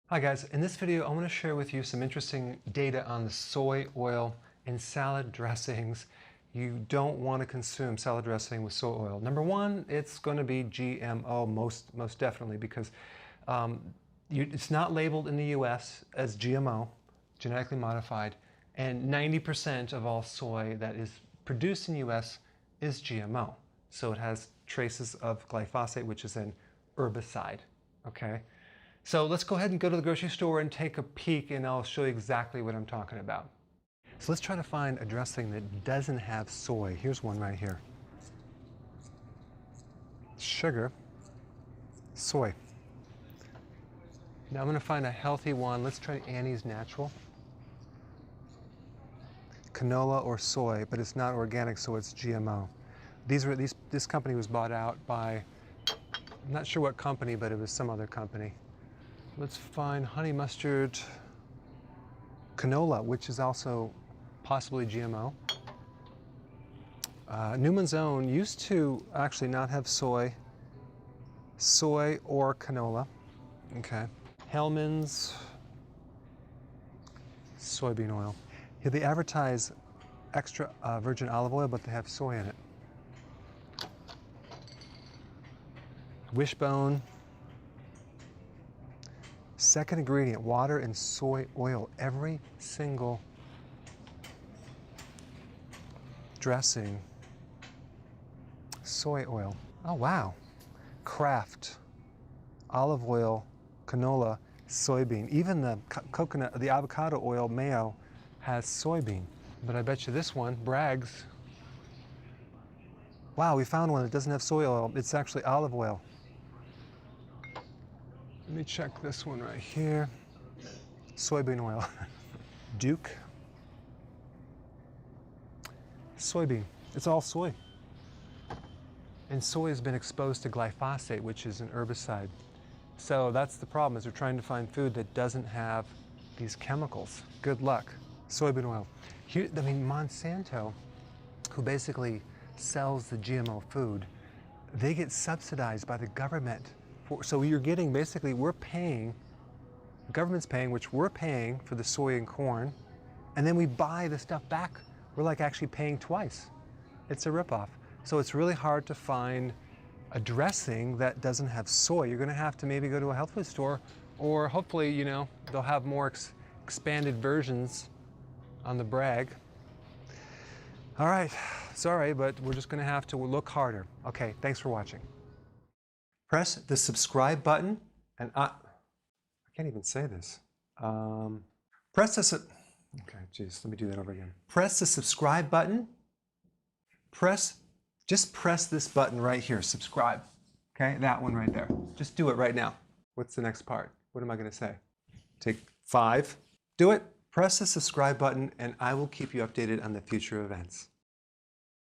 Hi guys, in this video I want to share with you some interesting data on the soy oil in salad dressings. You don't want to consume salad dressing with soy oil. Number one, it's going to be GMO most definitely because it's not labeled in the US as GMO, genetically modified, and 90% of all soy that is produced in the US is GMO. So it has traces of glyphosate, which is an herbicide, okay? So let's go ahead and go to the grocery store and take a peek, and I'll show you exactly what I'm talking about. So let's try to find a dressing that doesn't have soy. Here's one right here. Sugar, soy. Now I'm going to find a healthy one. Let's try Annie's Natural. Canola or soy, but it's not organic, so it's GMO. This company was bought out by, I'm not sure what company, but it was some other company. Let's find honey mustard canola, which is also possibly GMO. Newman's Own used to actually not have soy or canola. Okay. Hellman's soybean oil. Here they advertise extra virgin olive oil, but they have soy in it. Wishbone. Second ingredient, water and soy oil. Every single dressing, soy oil. Oh wow. Kraft, olive oil, canola, soybean. Even the coconut, the avocado oil mayo has soybean. But I bet you this one, Bragg's. Wow, we found one that doesn't have soy oil. It's actually olive oil. Let me check this one right here. Soybean oil. Duke. Soybean. It's all soy. And soy has been exposed to glyphosate, which is an herbicide. So that's the problem, is we're trying to find food that doesn't have these chemicals. Good luck. Soybean oil. Here, I mean, Monsanto, who basically sells the GMO food, they get subsidized by the government. So you're getting, basically, we're paying, the government's paying, which we're paying for the soy and corn, and then we buy the stuff back. We're like actually paying twice. It's a ripoff. So it's really hard to find a dressing that doesn't have soy. You're gonna have to maybe go to a health food store, or hopefully, you know, they'll have more expanded versions on the Berg. All right, sorry, but we're just gonna have to look harder. Okay, thanks for watching. Press the subscribe button, and I can't even say this. Okay, geez, let me do that over again. Press the subscribe button. Just press this button right here, subscribe. Okay, that one right there. Just do it right now. What's the next part? What am I gonna say? Take 5. Do it. Press the subscribe button, and I will keep you updated on the future events.